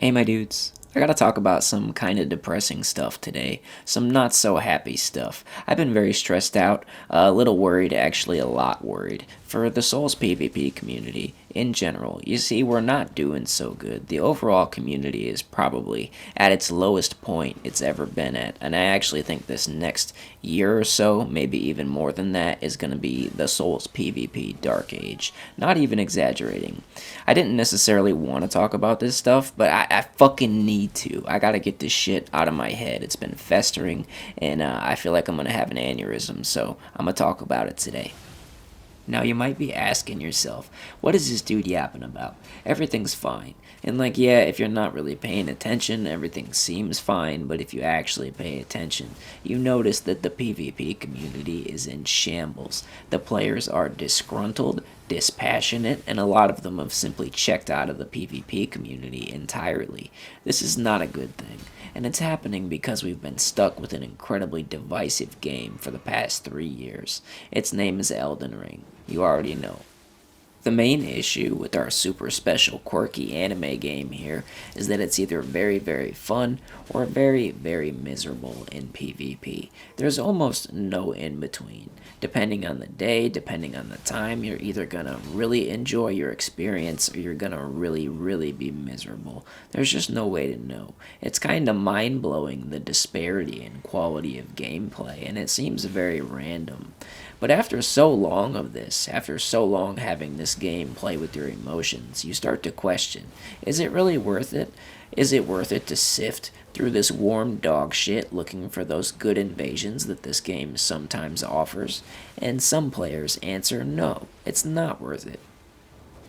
Hey my dudes, I gotta talk about some kinda depressing stuff today. Some not so happy stuff. I've been very stressed out, a little worried, actually a lot worried, for the Souls PvP community in general. You see, we're not doing so good. The overall community is probably at its lowest point it's ever been at, and I actually think this next year or so, maybe even more than that, is gonna be the Souls PvP Dark Age. Not even exaggerating. I didn't necessarily want to talk about this stuff, but I fucking need to. I gotta get this shit out of my head. It's been festering, and I feel like I'm gonna have an aneurysm, so I'm gonna talk about it today. Now, you might be asking yourself, what is this dude yapping about? Everything's fine. And, like, yeah, if you're not really paying attention, everything seems fine, but if you actually pay attention, you notice that the PvP community is in shambles. The players are disgruntled, dispassionate, and a lot of them have simply checked out of the PvP community entirely. This is not a good thing, and it's happening because we've been stuck with an incredibly divisive game for the past 3 years. Its name is Elden Ring. You already know. The main issue with our super special quirky anime game here is that it's either very, very fun or very, very miserable in PvP. There's almost no in between. Depending on the day, depending on the time, you're either gonna really enjoy your experience or you're gonna really, really be miserable. There's just no way to know. It's kind of mind blowing, the disparity in quality of gameplay, and it seems very random. But after so long of this, after so long having this game play with your emotions, you start to question, is it really worth it? Is it worth it to sift through this warm dog shit looking for those good invasions that this game sometimes offers? And some players answer no, it's not worth it.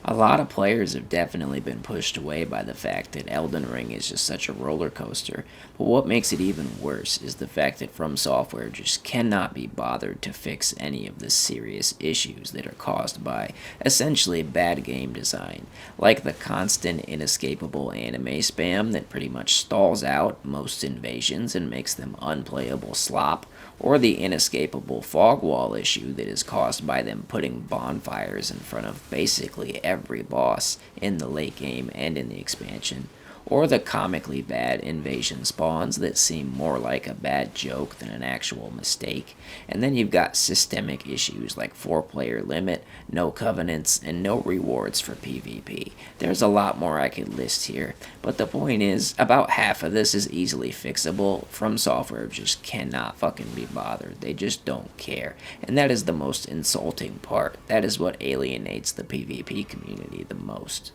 A lot of players have definitely been pushed away by the fact that Elden Ring is just such a roller coaster, but what makes it even worse is the fact that Fromsoftware just cannot be bothered to fix any of the serious issues that are caused by essentially bad game design, like the constant inescapable anime spam that pretty much stalls out most invasions and makes them unplayable slop, or the inescapable fog wall issue that is caused by them putting bonfires in front of basically every boss in the late game and in the expansion, or the comically bad invasion spawns that seem more like a bad joke than an actual mistake. And then you've got systemic issues like 4-player limit, no covenants, and no rewards for PvP. There's a lot more I could list here, but the point is, about half of this is easily fixable. Fromsoftware just cannot fucking be bothered. They just don't care. And that is the most insulting part. That is what alienates the PvP community the most.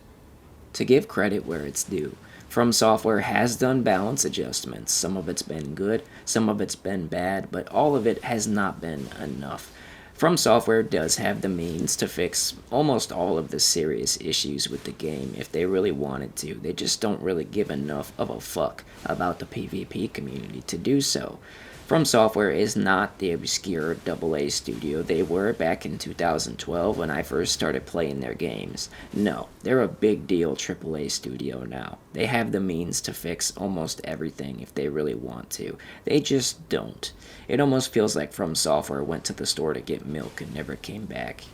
To give credit where it's due, Fromsoftware has done balance adjustments. Some of it's been good, some of it's been bad, but all of it has not been enough. Fromsoftware does have the means to fix almost all of the serious issues with the game if they really wanted to. They just don't really give enough of a fuck about the PvP community to do so. Fromsoftware is not the obscure AA studio they were back in 2012 when I first started playing their games. No, they're a big deal AAA studio now. They have the means to fix almost everything if they really want to. They just don't. It almost feels like Fromsoftware went to the store to get milk and never came back.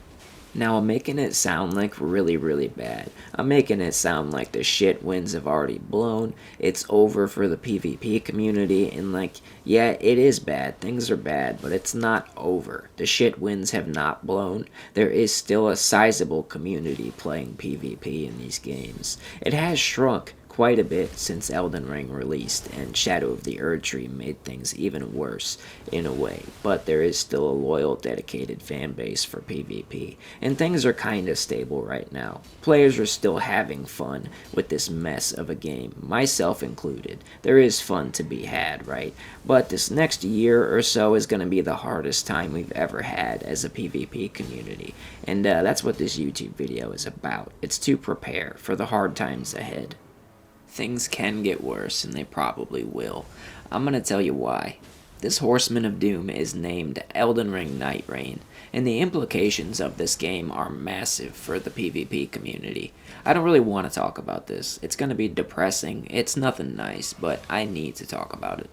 Now, I'm making it sound like really, really bad. I'm making it sound like the shit winds have already blown, it's over for the PvP community, and like, yeah, it is bad, things are bad, but it's not over. The shit winds have not blown. There is still a sizable community playing PvP in these games. It has shrunk quite a bit since Elden Ring released, and Shadow of the Erdtree made things even worse, in a way, but there is still a loyal, dedicated fan base for PvP, and things are kinda stable right now. Players are still having fun with this mess of a game, myself included. There is fun to be had, right? But this next year or so is gonna be the hardest time we've ever had as a PvP community, and that's what this YouTube video is about. It's to prepare for the hard times ahead. Things can get worse, and they probably will. I'm gonna tell you why. This Horseman of Doom is named Elden Ring Night Rain, and the implications of this game are massive for the PvP community. I don't really want to talk about this. It's gonna be depressing. It's nothing nice, but I need to talk about it.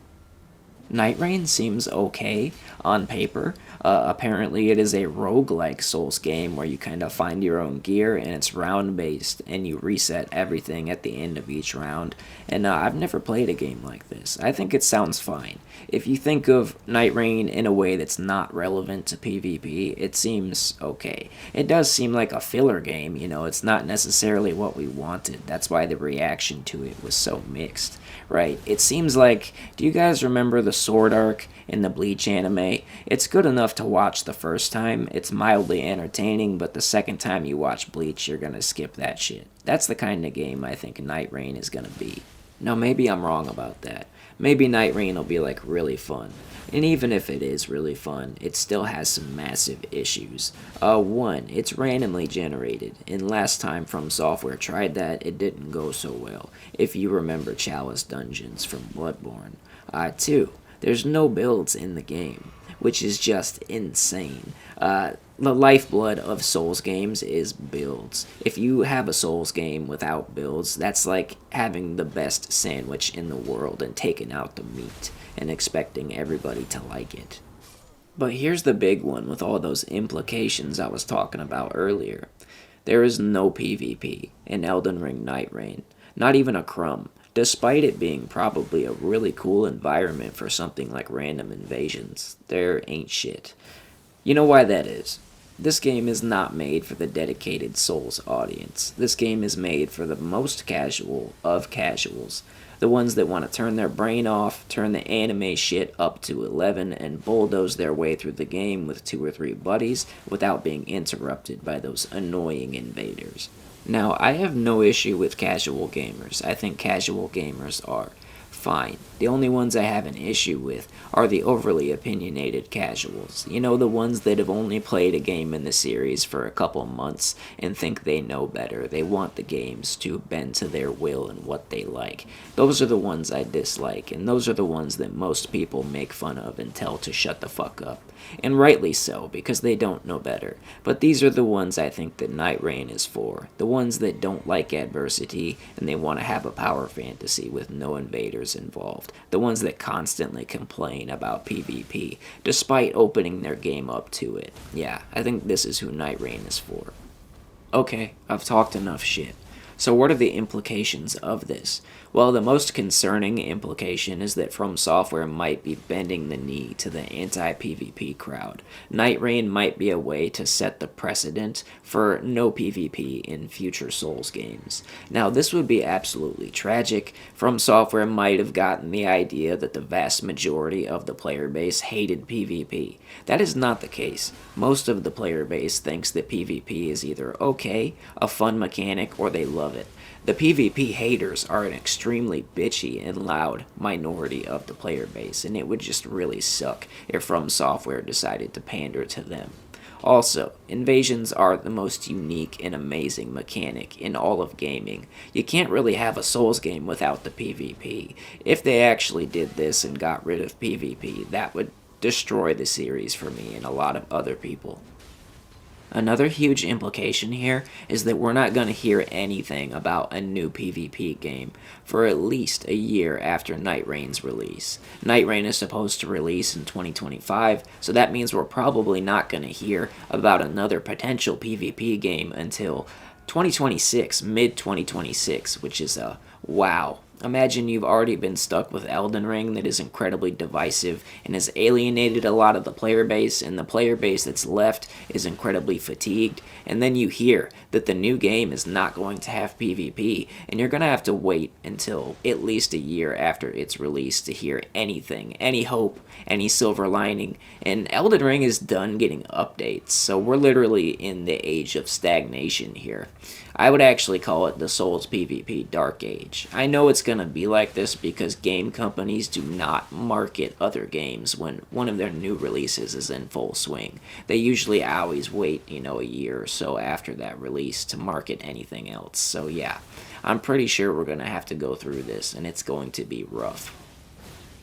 Night Rain seems okay on paper. Apparently, it is a roguelike Souls game where you kind of find your own gear and it's round based and you reset everything at the end of each round. And I've never played a game like this. I think it sounds fine. If you think of Night Rain in a way that's not relevant to PvP, it seems okay. It does seem like a filler game, it's not necessarily what we wanted. That's why the reaction to it was so mixed. Right. It seems like, do you guys remember the Sword arc in the Bleach anime? It's good enough to watch the first time. It's mildly entertaining, but the second time you watch Bleach, you're gonna skip that shit. That's the kind of game I think Night Rain is gonna be. Now, maybe I'm wrong about that. Maybe Night Rain will be like really fun. And even if it is really fun, it still has some massive issues. One, it's randomly generated, and last time Fromsoftware tried that, it didn't go so well, if you remember Chalice Dungeons from Bloodborne. Two, there's no builds in the game, which is just insane. The lifeblood of Souls games is builds. If you have a Souls game without builds, that's like having the best sandwich in the world and taking out the meat and expecting everybody to like it. But here's the big one with all those implications I was talking about earlier. There is no PvP in Elden Ring Night Rain, not even a crumb, despite it being probably a really cool environment for something like random invasions. There ain't shit. You know why that is? This game is not made for the dedicated Souls audience. This game is made for the most casual of casuals. The ones that want to turn their brain off, turn the anime shit up to 11, and bulldoze their way through the game with 2 or 3 buddies without being interrupted by those annoying invaders. Now, I have no issue with casual gamers. I think casual gamers are fine. The only ones I have an issue with are the overly opinionated casuals. The ones that have only played a game in the series for a couple months and think they know better. They want the games to bend to their will and what they like. Those are the ones I dislike, and those are the ones that most people make fun of and tell to shut the fuck up. And rightly so, because they don't know better. But these are the ones I think that Night Rain is for. The ones that don't like adversity and they want to have a power fantasy with no invaders involved. The ones that constantly complain about PvP, despite opening their game up to it. Yeah, I think this is who Night Rain is for. Okay, I've talked enough shit. So what are the implications of this? Well, the most concerning implication is that Fromsoftware might be bending the knee to the anti-PvP crowd. Night Rain might be a way to set the precedent for no PvP in future Souls games. Now, this would be absolutely tragic. Fromsoftware might have gotten the idea that the vast majority of the player base hated PvP. That is not the case. Most of the player base thinks that PvP is either okay, a fun mechanic, or they love it. The PvP haters are an extremely bitchy and loud minority of the player base, and it would just really suck if Fromsoftware decided to pander to them. Also, invasions are the most unique and amazing mechanic in all of gaming. You can't really have a Souls game without the PvP. If they actually did this and got rid of PvP, that would destroy the series for me and a lot of other people. Another huge implication here is that we're not going to hear anything about a new PvP game for at least a year after Night Rain's release. Night Rain is supposed to release in 2025, so that means we're probably not going to hear about another potential PvP game until 2026, mid-2026, which is a wow. Imagine you've already been stuck with Elden Ring that is incredibly divisive and has alienated a lot of the player base, and the player base that's left is incredibly fatigued, and then you hear that the new game is not going to have PvP, and you're going to have to wait until at least a year after its release to hear anything, any hope, any silver lining, and Elden Ring is done getting updates, so we're literally in the age of stagnation here. I would actually call it the Souls PvP Dark Age. I know it's going to be like this because game companies do not market other games when one of their new releases is in full swing. They usually always wait, a year or so after that release to market anything else. So yeah, I'm pretty sure we're going to have to go through this, and it's going to be rough.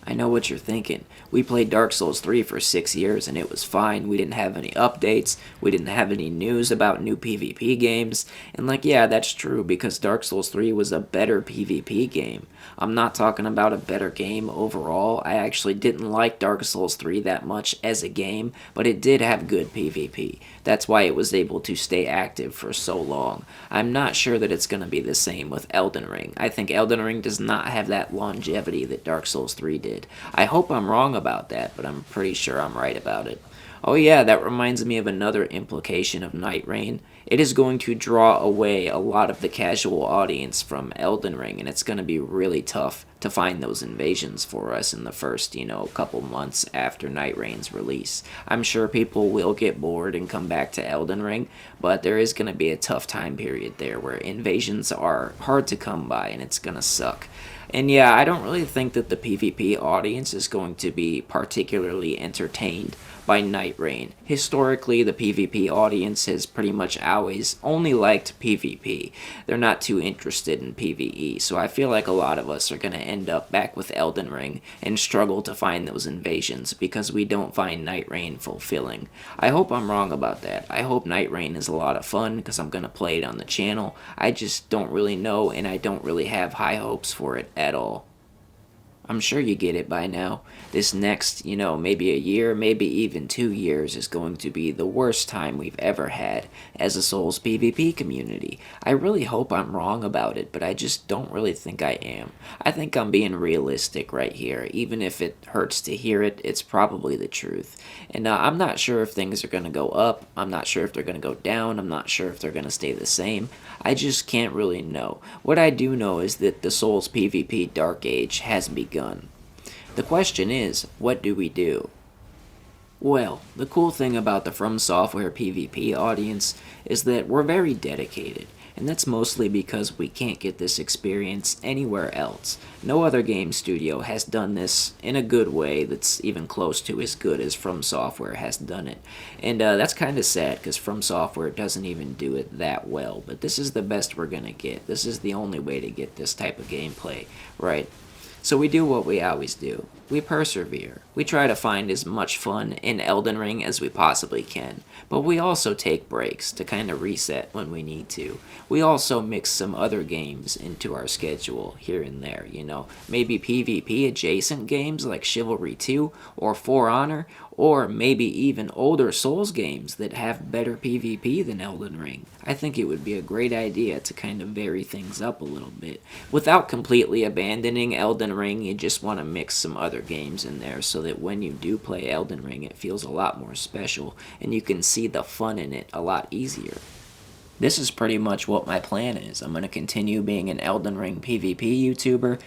I know what you're thinking. We played Dark Souls 3 for 6 years and it was fine. We didn't have any updates. We didn't have any news about new PvP games. And yeah, that's true because Dark Souls 3 was a better PvP game. I'm not talking about a better game overall. I actually didn't like Dark Souls 3 that much as a game, but it did have good PvP. That's why it was able to stay active for so long. I'm not sure that it's going to be the same with Elden Ring. I think Elden Ring does not have that longevity that Dark Souls 3 did. I hope I'm wrong about that, but I'm pretty sure I'm right about it. Oh yeah, that reminds me of another implication of Night Rain. It is going to draw away a lot of the casual audience from Elden Ring, and it's going to be really tough to find those invasions for us in the first, couple months after Night Rain's release. I'm sure people will get bored and come back to Elden Ring, but there is going to be a tough time period there where invasions are hard to come by and it's going to suck. And yeah, I don't really think that the PvP audience is going to be particularly entertained by Night Rain. Historically, the PvP audience has pretty much always only liked PvP. They're not too interested in PvE, so I feel like a lot of us are going to end up back with Elden Ring and struggle to find those invasions because we don't find Night Rain fulfilling. I hope I'm wrong about that. I hope Night Rain is a lot of fun because I'm going to play it on the channel. I just don't really know, and I don't really have high hopes for it at all. I'm sure you get it by now. This next, maybe a year, maybe even 2 years is going to be the worst time we've ever had as a Souls PvP community. I really hope I'm wrong about it, but I just don't really think I am. I think I'm being realistic right here. Even if it hurts to hear it, it's probably the truth. And I'm not sure if things are going to go up. I'm not sure if they're going to go down. I'm not sure if they're going to stay the same. I just can't really know. What I do know is that the Souls PvP Dark Age has begun. The question is, what do we do? Well, the cool thing about the Fromsoftware PvP audience is that we're very dedicated, and that's mostly because we can't get this experience anywhere else. No other game studio has done this in a good way that's even close to as good as Fromsoftware has done it. And that's kind of sad, because Fromsoftware doesn't even do it that well, but this is the best we're going to get. This is the only way to get this type of gameplay, right? So we do what we always do. We persevere. We try to find as much fun in Elden Ring as we possibly can, but we also take breaks to kind of reset when we need to. We also mix some other games into our schedule here and there, maybe PvP adjacent games like Chivalry 2 or For Honor, or maybe even older Souls games that have better PvP than Elden Ring. I think it would be a great idea to kind of vary things up a little bit. Without completely abandoning Elden Ring, you just want to mix some other games in there so that when you do play Elden Ring, it feels a lot more special and you can see the fun in it a lot easier. This is pretty much what my plan is. I'm going to continue being an Elden Ring PvP YouTuber.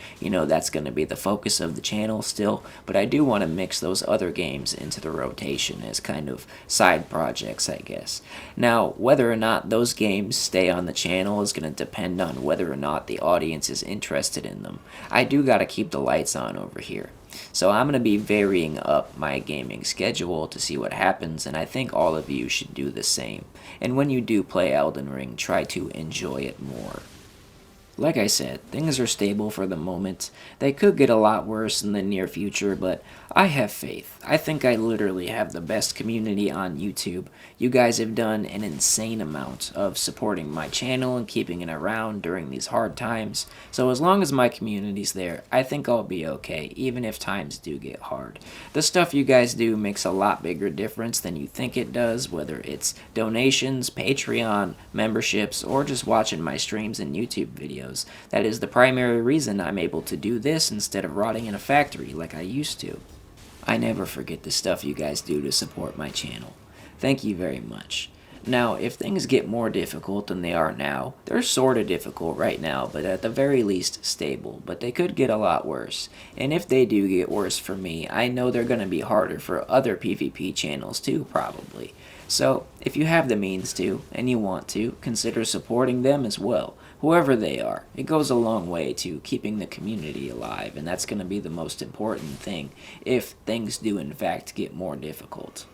That's going to be the focus of the channel still, but I do want to mix those other games into the rotation as kind of side projects, I guess. Now, whether or not those games stay on the channel is going to depend on whether or not the audience is interested in them. I do got to keep the lights on over here. So I'm going to be varying up my gaming schedule to see what happens, and I think all of you should do the same. And when you do play Elden Ring, try to enjoy it more. Like I said, things are stable for the moment. They could get a lot worse in the near future, but I have faith. I think I literally have the best community on YouTube. You guys have done an insane amount of supporting my channel and keeping it around during these hard times. So as long as my community's there, I think I'll be okay, even if times do get hard. The stuff you guys do makes a lot bigger difference than you think it does, whether it's donations, Patreon, memberships, or just watching my streams and YouTube videos. That is the primary reason I'm able to do this instead of rotting in a factory like I used to. I never forget the stuff you guys do to support my channel. Thank you very much. Now, if things get more difficult than they are now, they're sorta difficult right now, but at the very least stable, but they could get a lot worse. And if they do get worse for me, I know they're gonna be harder for other PvP channels too, probably. So, if you have the means to, and you want to, consider supporting them as well. Whoever they are, it goes a long way to keeping the community alive, and that's going to be the most important thing if things do in fact get more difficult.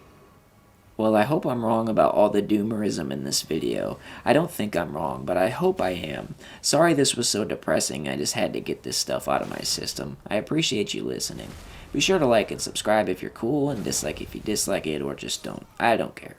Well, I hope I'm wrong about all the doomerism in this video. I don't think I'm wrong, but I hope I am. Sorry this was so depressing, I just had to get this stuff out of my system. I appreciate you listening. Be sure to like and subscribe if you're cool, and dislike if you dislike it, or just don't. I don't care.